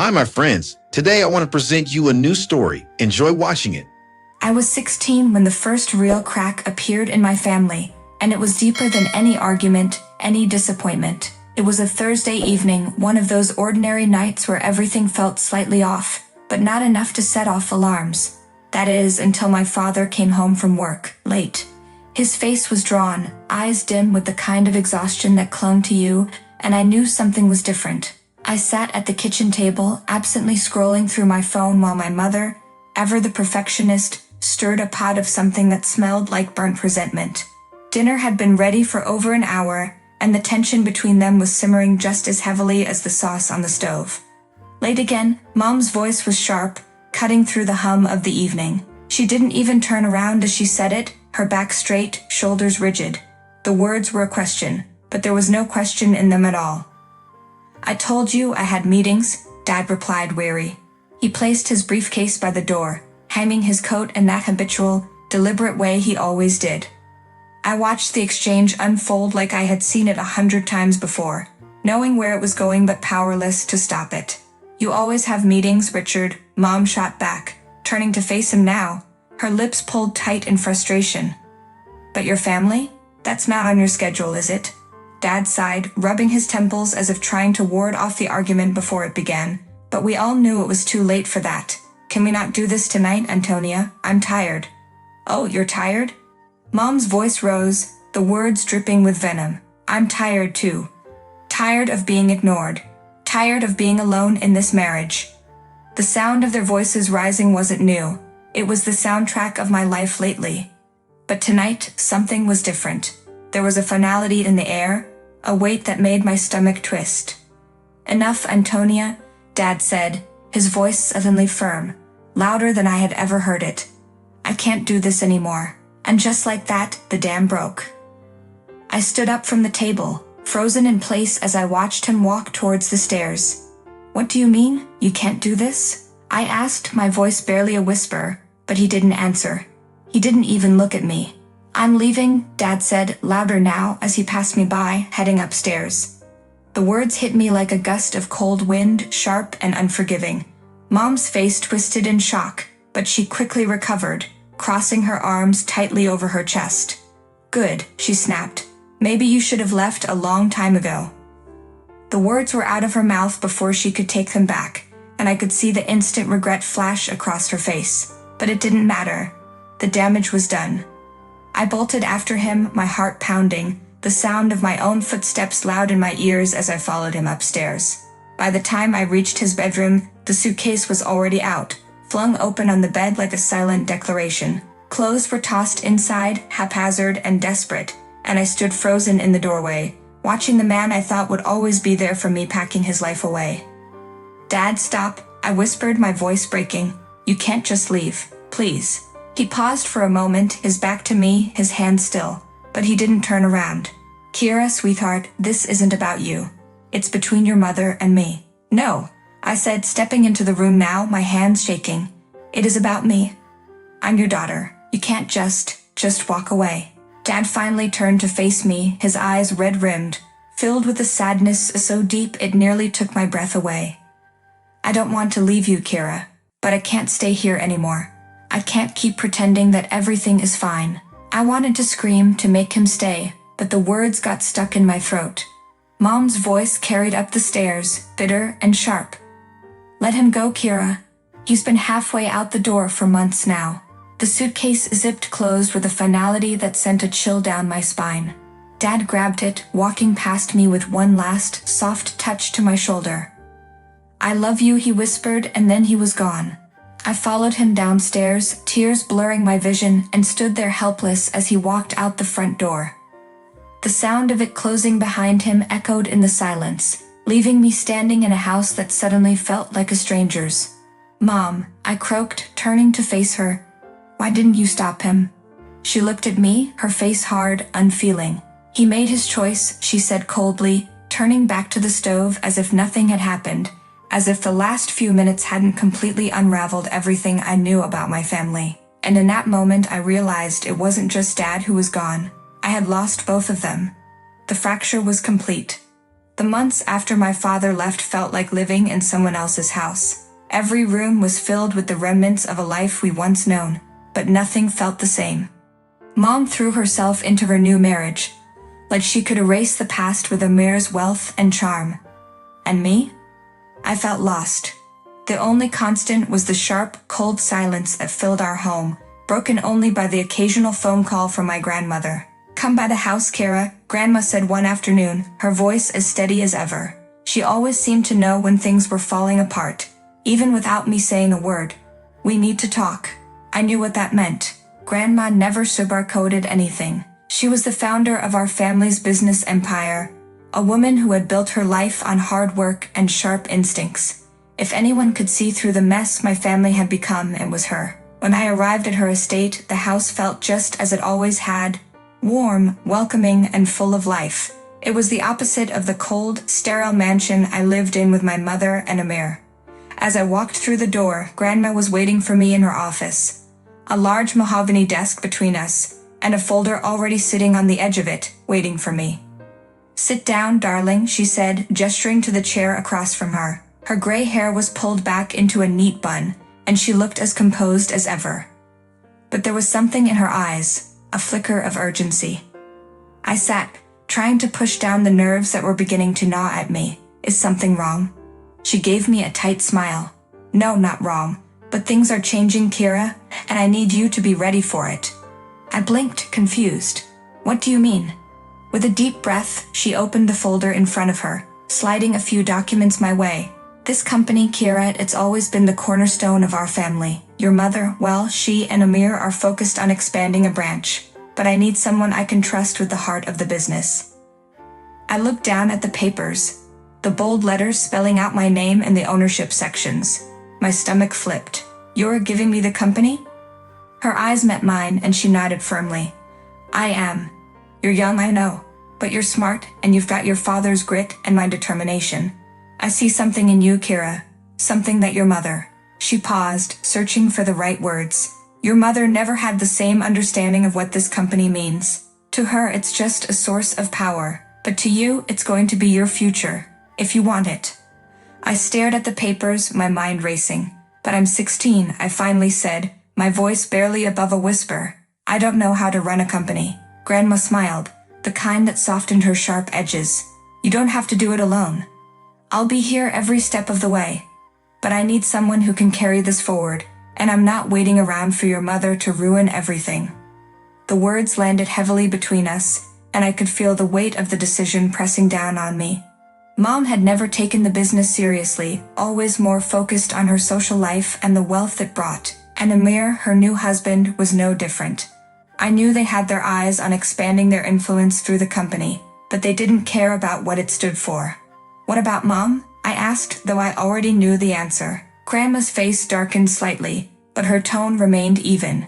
Hi, my friends. Today I want to present you a new story. Enjoy watching it. I was 16 when the first real crack appeared in my family, and it was deeper than any argument, any disappointment. It was a Thursday evening, one of those ordinary nights where everything felt slightly off, but not enough to set off alarms. That is, until my father came home from work, late. His face was drawn, eyes dim with the kind of exhaustion that clung to you, and I knew something was different. I sat at the kitchen table, absently scrolling through my phone while my mother, ever the perfectionist, stirred a pot of something that smelled like burnt resentment. Dinner had been ready for over an hour, and the tension between them was simmering just as heavily as the sauce on the stove. Late again, Mom's voice was sharp, cutting through the hum of the evening. She didn't even turn around as she said it, her back straight, shoulders rigid. The words were a question, but there was no question in them at all. "I told you I had meetings," Dad replied, weary. He placed his briefcase by the door, hanging his coat in that habitual, deliberate way he always did. I watched the exchange unfold like I had seen it 100 times before, knowing where it was going but powerless to stop it. "You always have meetings, Richard," Mom shot back, turning to face him now, her lips pulled tight in frustration. "But your family? That's not on your schedule, is it?" Dad sighed, rubbing his temples as if trying to ward off the argument before it began. "But we all knew it was too late for that. Can we not do this tonight, Antonia? I'm tired." "Oh, you're tired?" Mom's voice rose, the words dripping with venom. "I'm tired too. Tired of being ignored. Tired of being alone in this marriage." The sound of their voices rising wasn't new. It was the soundtrack of my life lately. But tonight, something was different. There was a finality in the air, a weight that made my stomach twist. "Enough, Antonia," Dad said, his voice suddenly firm, louder than I had ever heard it. "I can't do this anymore." And just like that, the dam broke. I stood up from the table, frozen in place as I watched him walk towards the stairs. "What do you mean, you can't do this?" I asked, my voice barely a whisper, but he didn't answer. He didn't even look at me. "I'm leaving," Dad said, louder now as he passed me by, heading upstairs. The words hit me like a gust of cold wind, sharp and unforgiving. Mom's face twisted in shock, but she quickly recovered, crossing her arms tightly over her chest. "Good," she snapped. "Maybe you should have left a long time ago." The words were out of her mouth before she could take them back, and I could see the instant regret flash across her face. But it didn't matter. The damage was done. I bolted after him, my heart pounding, the sound of my own footsteps loud in my ears as I followed him upstairs. By the time I reached his bedroom, the suitcase was already out, flung open on the bed like a silent declaration. Clothes were tossed inside, haphazard and desperate, and I stood frozen in the doorway, watching the man I thought would always be there for me packing his life away. "Dad, stop," I whispered, my voice breaking. "You can't just leave, please." He paused for a moment, his back to me, his hand still, but he didn't turn around. "Kira, sweetheart, this isn't about you. It's between your mother and me." "No," I said, stepping into the room now, my hands shaking. "It is about me. I'm your daughter. You can't just walk away." Dad finally turned to face me, his eyes red-rimmed, filled with a sadness so deep it nearly took my breath away. "I don't want to leave you, Kira, but I can't stay here anymore. I can't keep pretending that everything is fine." I wanted to scream to make him stay, but the words got stuck in my throat. Mom's voice carried up the stairs, bitter and sharp. "Let him go, Kira. He's been halfway out the door for months now." The suitcase zipped closed with a finality that sent a chill down my spine. Dad grabbed it, walking past me with one last, soft touch to my shoulder. "I love you," he whispered, and then he was gone. I followed him downstairs, tears blurring my vision, and stood there helpless as he walked out the front door. The sound of it closing behind him echoed in the silence, leaving me standing in a house that suddenly felt like a stranger's. "Mom," I croaked, turning to face her. "Why didn't you stop him?" She looked at me, her face hard, unfeeling. "He made his choice," she said coldly, turning back to the stove as if nothing had happened, as if the last few minutes hadn't completely unraveled everything I knew about my family. And in that moment I realized it wasn't just Dad who was gone. I had lost both of them. The fracture was complete. The months after my father left felt like living in someone else's house. Every room was filled with the remnants of a life we once known, but nothing felt the same. Mom threw herself into her new marriage, like she could erase the past with Amir's wealth and charm. And me? I felt lost. The only constant was the sharp, cold silence that filled our home, broken only by the occasional phone call from my grandmother. "Come by the house, Kira," Grandma said one afternoon, her voice as steady as ever. She always seemed to know when things were falling apart, even without me saying a word. "We need to talk." I knew what that meant. Grandma never sugarcoated anything. She was the founder of our family's business empire, a woman who had built her life on hard work and sharp instincts. If anyone could see through the mess my family had become, it was her. When I arrived at her estate, the house felt just as it always had, warm, welcoming, and full of life. It was the opposite of the cold, sterile mansion I lived in with my mother and Amir. As I walked through the door, Grandma was waiting for me in her office. A large mahogany desk between us, and a folder already sitting on the edge of it, waiting for me. "Sit down, darling," she said, gesturing to the chair across from her. Her gray hair was pulled back into a neat bun, and she looked as composed as ever. But there was something in her eyes, a flicker of urgency. I sat, trying to push down the nerves that were beginning to gnaw at me. "Is something wrong?" She gave me a tight smile. "No, not wrong. But things are changing, Kira, and I need you to be ready for it." I blinked, confused. "What do you mean?" With a deep breath, she opened the folder in front of her, sliding a few documents my way. "This company, Kira, it's always been the cornerstone of our family. Your mother, well, she and Amir are focused on expanding a branch, but I need someone I can trust with the heart of the business." I looked down at the papers, the bold letters spelling out my name in the ownership sections. My stomach flipped. "You're giving me the company?" Her eyes met mine, and she nodded firmly. "I am. You're young, I know, but you're smart, and you've got your father's grit and my determination. I see something in you, Kira, something that your mother—" She paused, searching for the right words. "Your mother never had the same understanding of what this company means. To her, it's just a source of power, but to you, it's going to be your future, if you want it." I stared at the papers, my mind racing. "But I'm 16, I finally said, my voice barely above a whisper. "I don't know how to run a company." Grandma smiled, the kind that softened her sharp edges. "You don't have to do it alone. I'll be here every step of the way. But I need someone who can carry this forward, and I'm not waiting around for your mother to ruin everything." The words landed heavily between us, and I could feel the weight of the decision pressing down on me. Mom had never taken the business seriously, always more focused on her social life and the wealth it brought, and Amir, her new husband, was no different. I knew they had their eyes on expanding their influence through the company, but they didn't care about what it stood for. "What about Mom?" I asked, though I already knew the answer. Grandma's face darkened slightly, but her tone remained even.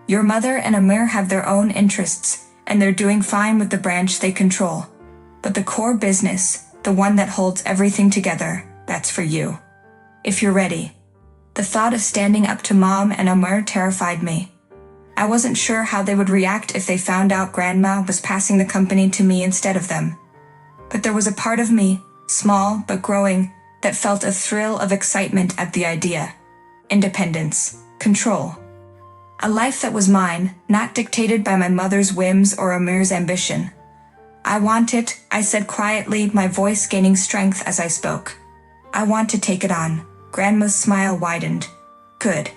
"Your mother and Amir have their own interests, and they're doing fine with the branch they control. But the core business, the one that holds everything together, that's for you. If you're ready." The thought of standing up to Mom and Amir terrified me. I wasn't sure how they would react if they found out Grandma was passing the company to me instead of them. But there was a part of me, small but growing, that felt a thrill of excitement at the idea. Independence, control. A life that was mine, not dictated by my mother's whims or Amir's ambition. "I want it," I said quietly, my voice gaining strength as I spoke. "I want to take it on." Grandma's smile widened. "Good.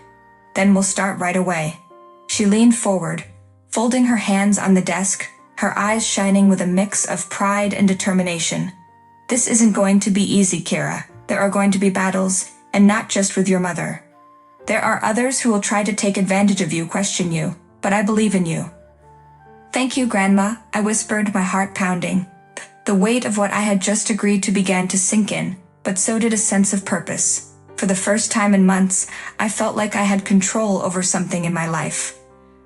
Then we'll start right away." She leaned forward, folding her hands on the desk, her eyes shining with a mix of pride and determination. "This isn't going to be easy, Kira. There are going to be battles, and not just with your mother. There are others who will try to take advantage of you, question you, but I believe in you." "Thank you, Grandma," I whispered, my heart pounding. The weight of what I had just agreed to began to sink in, but so did a sense of purpose. For the first time in months, I felt like I had control over something in my life.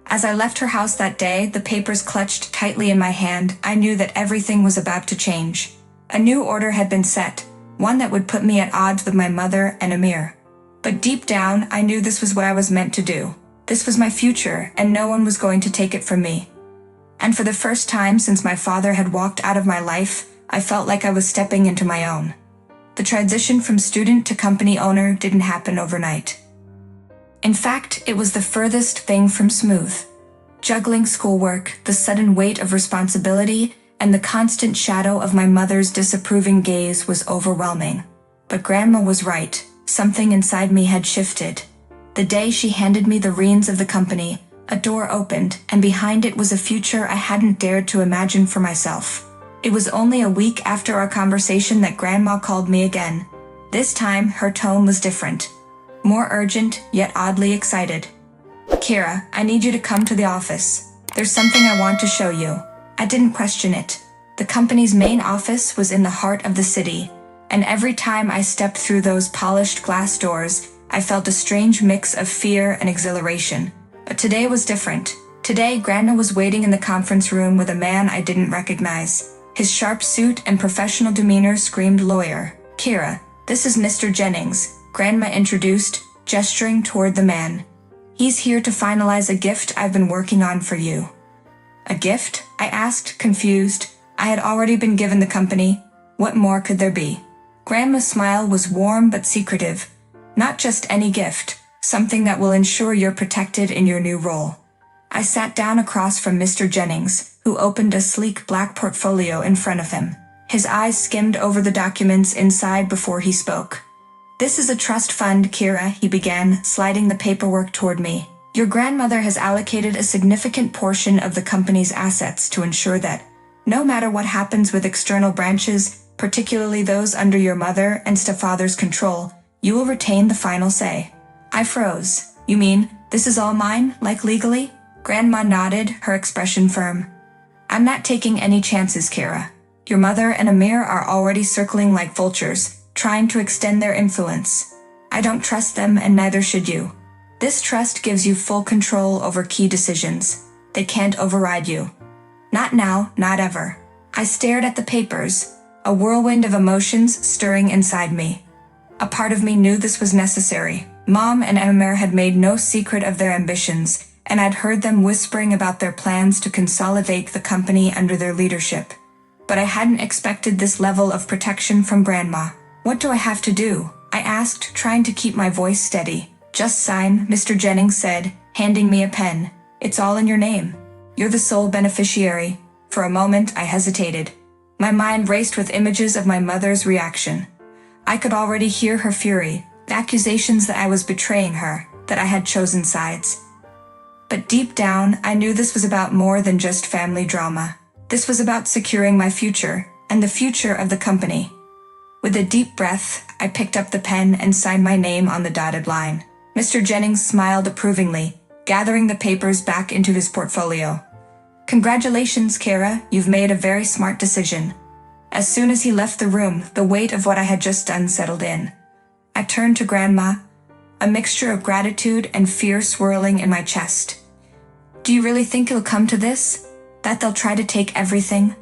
As I left her house that day, the papers clutched tightly in my hand, I knew that everything was about to change. A new order had been set, one that would put me at odds with my mother and Amir. But deep down, I knew this was what I was meant to do. This was my future, and no one was going to take it from me. And for the first time since my father had walked out of my life, I felt like I was stepping into my own. The transition from student to company owner didn't happen overnight. In fact, it was the furthest thing from smooth. Juggling schoolwork, the sudden weight of responsibility, and the constant shadow of my mother's disapproving gaze was overwhelming. But Grandma was right. Something inside me had shifted. The day she handed me the reins of the company, a door opened, and behind it was a future I hadn't dared to imagine for myself. It was only a week after our conversation that Grandma called me again. This time, her tone was different. More urgent, yet oddly excited. "Kira, I need you to come to the office. There's something I want to show you." I didn't question it. The company's main office was in the heart of the city, and every time I stepped through those polished glass doors, I felt a strange mix of fear and exhilaration. But today was different. Today, Grandma was waiting in the conference room with a man I didn't recognize. His sharp suit and professional demeanor screamed lawyer. "Kira, this is Mr. Jennings," Grandma introduced, gesturing toward the man. "He's here to finalize a gift I've been working on for you." "A gift?" I asked, confused. I had already been given the company. What more could there be? Grandma's smile was warm but secretive. "Not just any gift, something that will ensure you're protected in your new role." I sat down across from Mr. Jennings, who opened a sleek black portfolio in front of him. His eyes skimmed over the documents inside before he spoke. "This is a trust fund, Kira," he began, sliding the paperwork toward me. "Your grandmother has allocated a significant portion of the company's assets to ensure that, no matter what happens with external branches, particularly those under your mother and stepfather's control, you will retain the final say." I froze. "You mean, this is all mine, like legally?" Grandma nodded, her expression firm. "I'm not taking any chances, Kira. Your mother and Amir are already circling like vultures, trying to extend their influence. I don't trust them, and neither should you. This trust gives you full control over key decisions. They can't override you. Not now, not ever." I stared at the papers, a whirlwind of emotions stirring inside me. A part of me knew this was necessary. Mom and Amir had made no secret of their ambitions, and I'd heard them whispering about their plans to consolidate the company under their leadership. But I hadn't expected this level of protection from Grandma. "What do I have to do?" I asked, trying to keep my voice steady. "Just sign," Mr. Jennings said, handing me a pen. "It's all in your name. You're the sole beneficiary." For a moment, I hesitated. My mind raced with images of my mother's reaction. I could already hear her fury, the accusations that I was betraying her, that I had chosen sides. But deep down, I knew this was about more than just family drama. This was about securing my future, and the future of the company. With a deep breath, I picked up the pen and signed my name on the dotted line. Mr. Jennings smiled approvingly, gathering the papers back into his portfolio. "Congratulations, Kara, you've made a very smart decision." As soon as he left the room, the weight of what I had just done settled in. I turned to Grandma, a mixture of gratitude and fear swirling in my chest. "Do you really think it'll come to this? That they'll try to take everything?"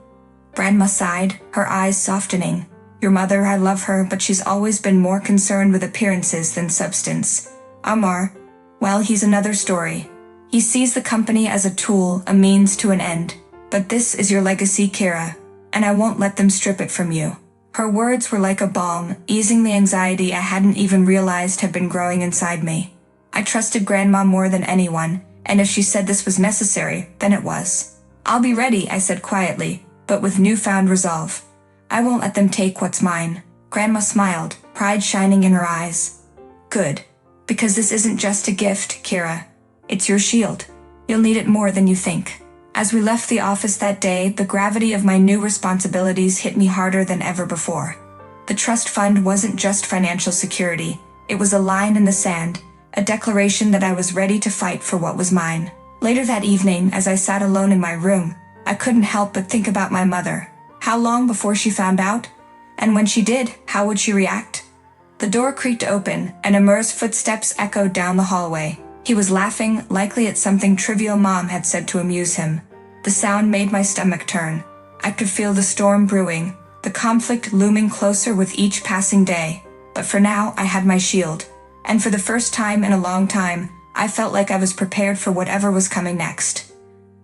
Grandma sighed, her eyes softening. "Your mother, I love her, but she's always been more concerned with appearances than substance. Amar, well, he's another story. He sees the company as a tool, a means to an end. But this is your legacy, Kira, and I won't let them strip it from you." Her words were like a balm, easing the anxiety I hadn't even realized had been growing inside me. I trusted Grandma more than anyone, and if she said this was necessary, then it was. "I'll be ready," I said quietly, but with newfound resolve. "I won't let them take what's mine." Grandma smiled, pride shining in her eyes. "Good. Because this isn't just a gift, Kira. It's your shield. You'll need it more than you think." As we left the office that day, the gravity of my new responsibilities hit me harder than ever before. The trust fund wasn't just financial security. It was a line in the sand, a declaration that I was ready to fight for what was mine. Later that evening, as I sat alone in my room, I couldn't help but think about my mother. How long before she found out? And when she did, how would she react? The door creaked open, and Amir's footsteps echoed down the hallway. He was laughing, likely at something trivial Mom had said to amuse him. The sound made my stomach turn. I could feel the storm brewing, the conflict looming closer with each passing day. But for now, I had my shield. And for the first time in a long time, I felt like I was prepared for whatever was coming next.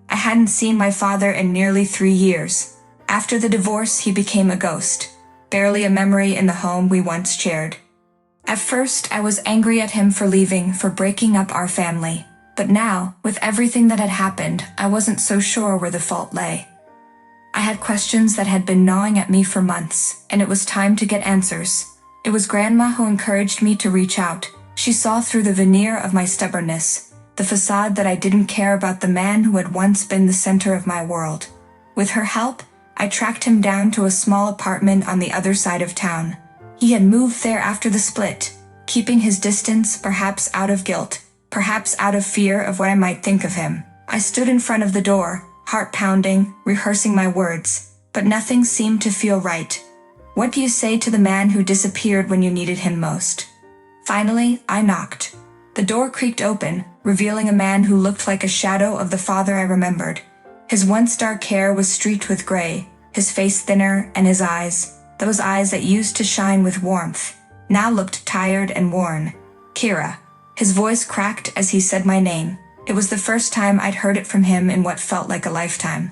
I hadn't seen my father in nearly 3 years. After the divorce, he became a ghost, barely a memory in the home we once shared. At first, I was angry at him for leaving, for breaking up our family. But now, with everything that had happened, I wasn't so sure where the fault lay. I had questions that had been gnawing at me for months, and it was time to get answers. It was Grandma who encouraged me to reach out. She saw through the veneer of my stubbornness, the facade that I didn't care about the man who had once been the center of my world. With her help, I tracked him down to a small apartment on the other side of town. He had moved there after the split, keeping his distance, perhaps out of guilt, perhaps out of fear of what I might think of him. I stood in front of the door, heart pounding, rehearsing my words, but nothing seemed to feel right. What do you say to the man who disappeared when you needed him most? Finally, I knocked. The door creaked open, revealing a man who looked like a shadow of the father I remembered. His once dark hair was streaked with gray, his face thinner, and his eyes, those eyes that used to shine with warmth, now looked tired and worn. Kira. His voice cracked as he said my name. It was the first time I'd heard it from him in what felt like a lifetime.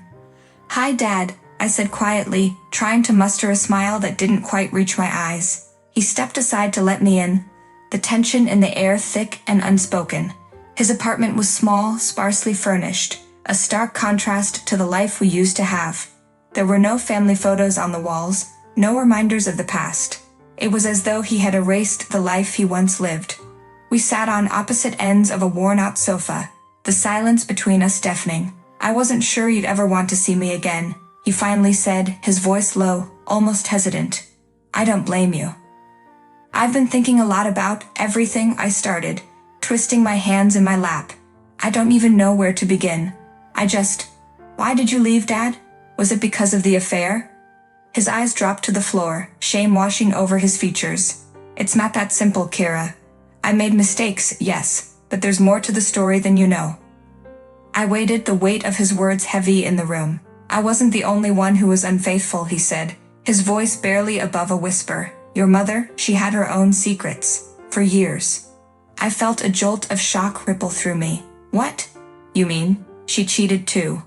"Hi, Dad," I said quietly, trying to muster a smile that didn't quite reach my eyes. He stepped aside to let me in, the tension in the air thick and unspoken. His apartment was small, sparsely furnished, a stark contrast to the life we used to have. There were no family photos on the walls, no reminders of the past. It was as though he had erased the life he once lived. We sat on opposite ends of a worn-out sofa, the silence between us deafening. "I wasn't sure you'd ever want to see me again," he finally said, his voice low, almost hesitant. "I don't blame you. I've been thinking a lot about everything," I started, twisting my hands in my lap. "I don't even know where to begin. Why did you leave, Dad? Was it because of the affair?" His eyes dropped to the floor, shame washing over his features. "It's not that simple, Kira. I made mistakes, yes, but there's more to the story than you know." I waited, the weight of his words heavy in the room. "I wasn't the only one who was unfaithful," he said, his voice barely above a whisper. "Your mother, she had her own secrets. For years." I felt a jolt of shock ripple through me. "What? You mean, she cheated too?"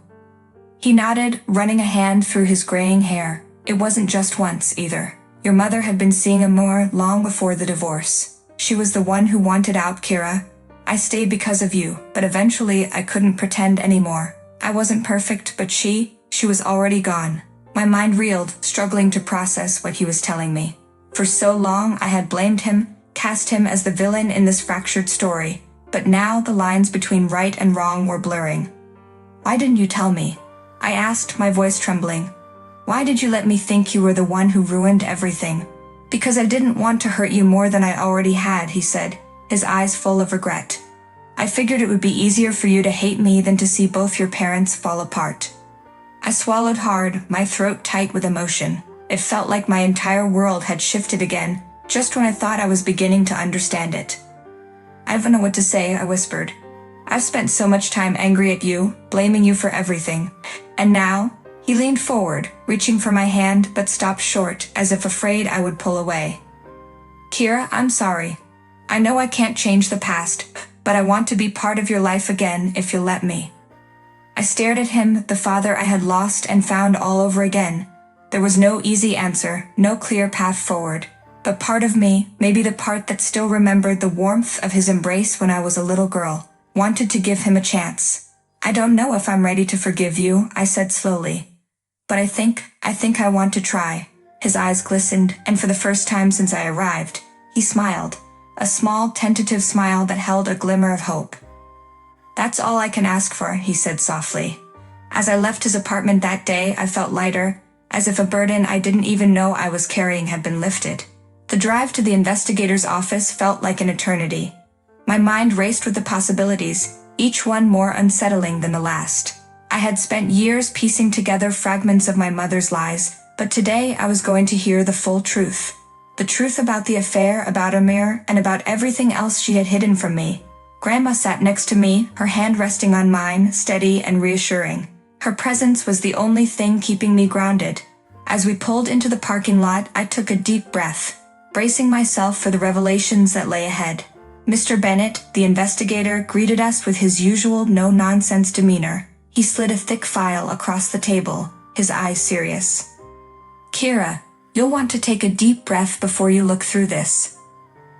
He nodded, running a hand through his graying hair. "It wasn't just once, either. Your mother had been seeing Amor long before the divorce. She was the one who wanted out, Kira. I stayed because of you, but eventually I couldn't pretend anymore. I wasn't perfect, but she was already gone." My mind reeled, struggling to process what he was telling me. For so long I had blamed him, cast him as the villain in this fractured story, but now the lines between right and wrong were blurring. "Why didn't you tell me?" I asked, my voice trembling. "Why did you let me think you were the one who ruined everything?" "Because I didn't want to hurt you more than I already had," he said, his eyes full of regret. "I figured it would be easier for you to hate me than to see both your parents fall apart." I swallowed hard, my throat tight with emotion. It felt like my entire world had shifted again, just when I thought I was beginning to understand it. "I don't know what to say," I whispered. "I've spent so much time angry at you, blaming you for everything. And now?" He leaned forward, reaching for my hand, but stopped short, as if afraid I would pull away. "Kira, I'm sorry. I know I can't change the past, but I want to be part of your life again if you'll let me." I stared at him, the father I had lost and found all over again. There was no easy answer, no clear path forward. But part of me, maybe the part that still remembered the warmth of his embrace when I was a little girl, wanted to give him a chance. "I don't know if I'm ready to forgive you," I said slowly. "But I think I want to try." His eyes glistened, and for the first time since I arrived, he smiled, a small, tentative smile that held a glimmer of hope. "That's all I can ask for," he said softly. As I left his apartment that day, I felt lighter, as if a burden I didn't even know I was carrying had been lifted. The drive to the investigator's office felt like an eternity. My mind raced with the possibilities, each one more unsettling than the last. I had spent years piecing together fragments of my mother's lies, but today I was going to hear the full truth. The truth about the affair, about Amir, and about everything else she had hidden from me. Grandma sat next to me, her hand resting on mine, steady and reassuring. Her presence was the only thing keeping me grounded. As we pulled into the parking lot, I took a deep breath, bracing myself for the revelations that lay ahead. Mr. Bennett, the investigator, greeted us with his usual no-nonsense demeanor. He slid a thick file across the table, his eyes serious. Kira, you'll want to take a deep breath before you look through this.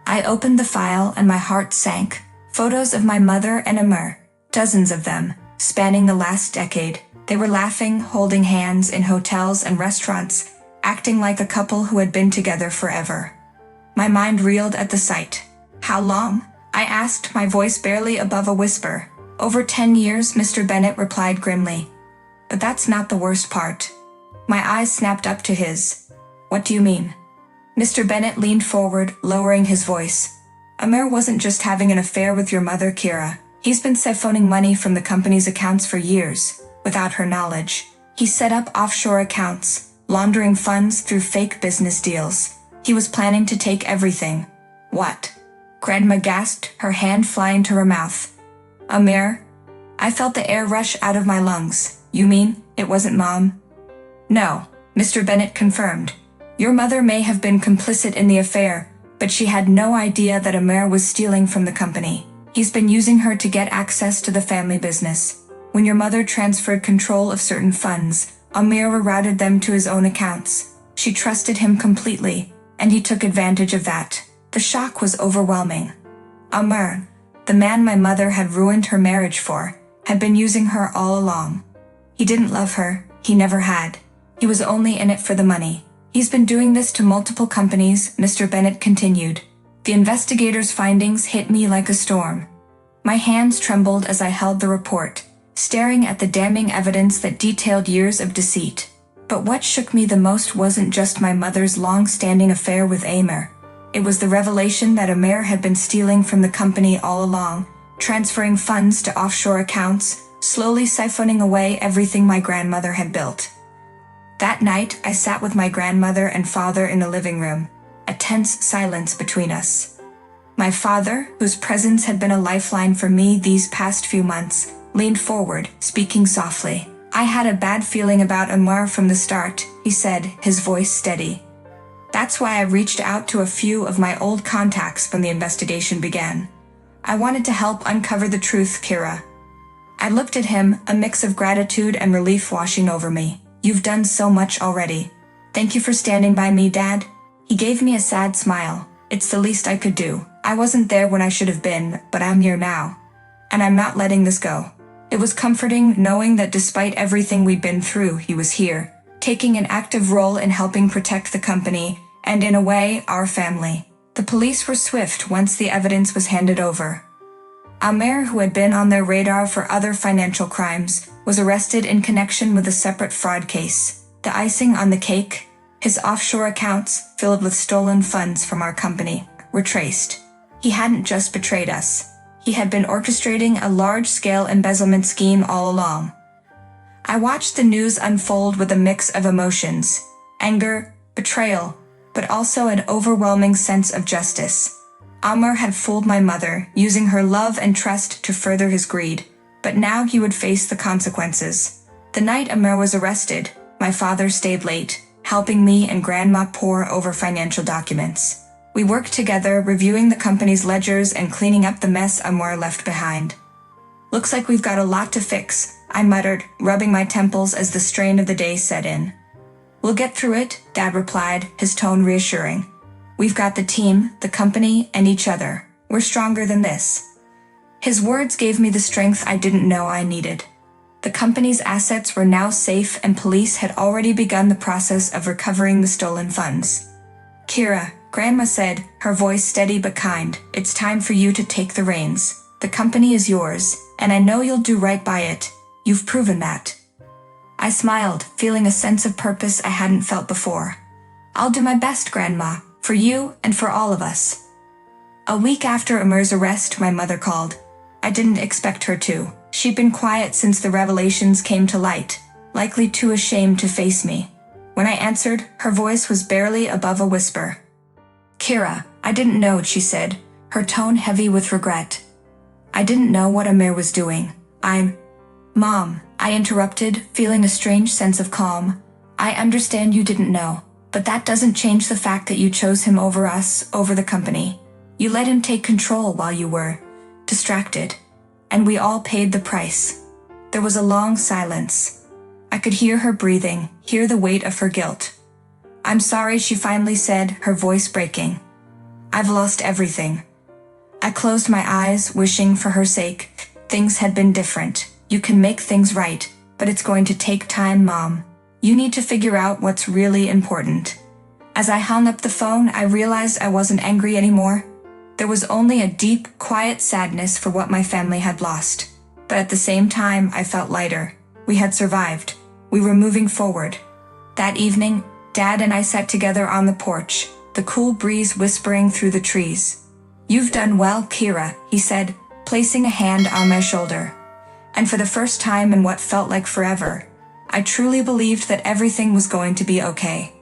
I opened the file and my heart sank. Photos of my mother and Amir, dozens of them, spanning the last decade. They were laughing, holding hands in hotels and restaurants, acting like a couple who had been together forever. My mind reeled at the sight. How long? I asked, my voice barely above a whisper. Over 10 years, Mr. Bennett replied grimly. But that's not the worst part. My eyes snapped up to his. What do you mean? Mr. Bennett leaned forward, lowering his voice. Amir wasn't just having an affair with your mother, Kira. He's been siphoning money from the company's accounts for years, without her knowledge. He set up offshore accounts, laundering funds through fake business deals. He was planning to take everything. What? Grandma gasped, her hand flying to her mouth. Amir? I felt the air rush out of my lungs. You mean, it wasn't Mom? No, Mr. Bennett confirmed. Your mother may have been complicit in the affair, but she had no idea that Amir was stealing from the company. He's been using her to get access to the family business. When your mother transferred control of certain funds, Amir rerouted them to his own accounts. She trusted him completely, and he took advantage of that. The shock was overwhelming. Amir, the man my mother had ruined her marriage for, had been using her all along. He didn't love her, he never had. He was only in it for the money. He's been doing this to multiple companies, Mr. Bennett continued. The investigators' findings hit me like a storm. My hands trembled as I held the report, staring at the damning evidence that detailed years of deceit. But what shook me the most wasn't just my mother's long-standing affair with Amir. It was the revelation that Amir had been stealing from the company all along, transferring funds to offshore accounts, slowly siphoning away everything my grandmother had built. That night, I sat with my grandmother and father in the living room, a tense silence between us. My father, whose presence had been a lifeline for me these past few months, leaned forward, speaking softly. I had a bad feeling about Amir from the start, he said, his voice steady. That's why I reached out to a few of my old contacts when the investigation began. I wanted to help uncover the truth, Kira. I looked at him, a mix of gratitude and relief washing over me. You've done so much already. Thank you for standing by me, Dad. He gave me a sad smile. It's the least I could do. I wasn't there when I should have been, but I'm here now. And I'm not letting this go. It was comforting knowing that despite everything we'd been through, he was here, taking an active role in helping protect the company, and in a way, our family. The police were swift once the evidence was handed over. Amir, who had been on their radar for other financial crimes, was arrested in connection with a separate fraud case. The icing on the cake, his offshore accounts, filled with stolen funds from our company, were traced. He hadn't just betrayed us. He had been orchestrating a large-scale embezzlement scheme all along. I watched the news unfold with a mix of emotions, anger, betrayal, but also an overwhelming sense of justice. Amir had fooled my mother, using her love and trust to further his greed, but now he would face the consequences. The night Amir was arrested, my father stayed late, helping me and Grandma pore over financial documents. We worked together, reviewing the company's ledgers and cleaning up the mess Amir left behind. Looks like we've got a lot to fix, I muttered, rubbing my temples as the strain of the day set in. We'll get through it, Dad replied, his tone reassuring. We've got the team, the company, and each other. We're stronger than this. His words gave me the strength I didn't know I needed. The company's assets were now safe and police had already begun the process of recovering the stolen funds. Kira, Grandma said, her voice steady but kind, it's time for you to take the reins. The company is yours, and I know you'll do right by it. You've proven that. I smiled, feeling a sense of purpose I hadn't felt before. I'll do my best, Grandma, for you and for all of us. A week after Amir's arrest, my mother called. I didn't expect her to. She'd been quiet since the revelations came to light, likely too ashamed to face me. When I answered, her voice was barely above a whisper. Kira, I didn't know, she said, her tone heavy with regret. I didn't know what Amir was doing. Mom, I interrupted, feeling a strange sense of calm. I understand you didn't know, but that doesn't change the fact that you chose him over us, over the company. You let him take control while you were distracted, and we all paid the price. There was a long silence. I could hear her breathing, hear the weight of her guilt. "I'm sorry," she finally said, her voice breaking. "I've lost everything." I closed my eyes, wishing for her sake things had been different. "You can make things right, but it's going to take time, Mom. You need to figure out what's really important." As I hung up the phone, I realized I wasn't angry anymore. There was only a deep, quiet sadness for what my family had lost. But at the same time, I felt lighter. We had survived. We were moving forward. That evening, Dad and I sat together on the porch, the cool breeze whispering through the trees. "You've done well, Kira," he said, placing a hand on my shoulder. And for the first time in what felt like forever, I truly believed that everything was going to be okay.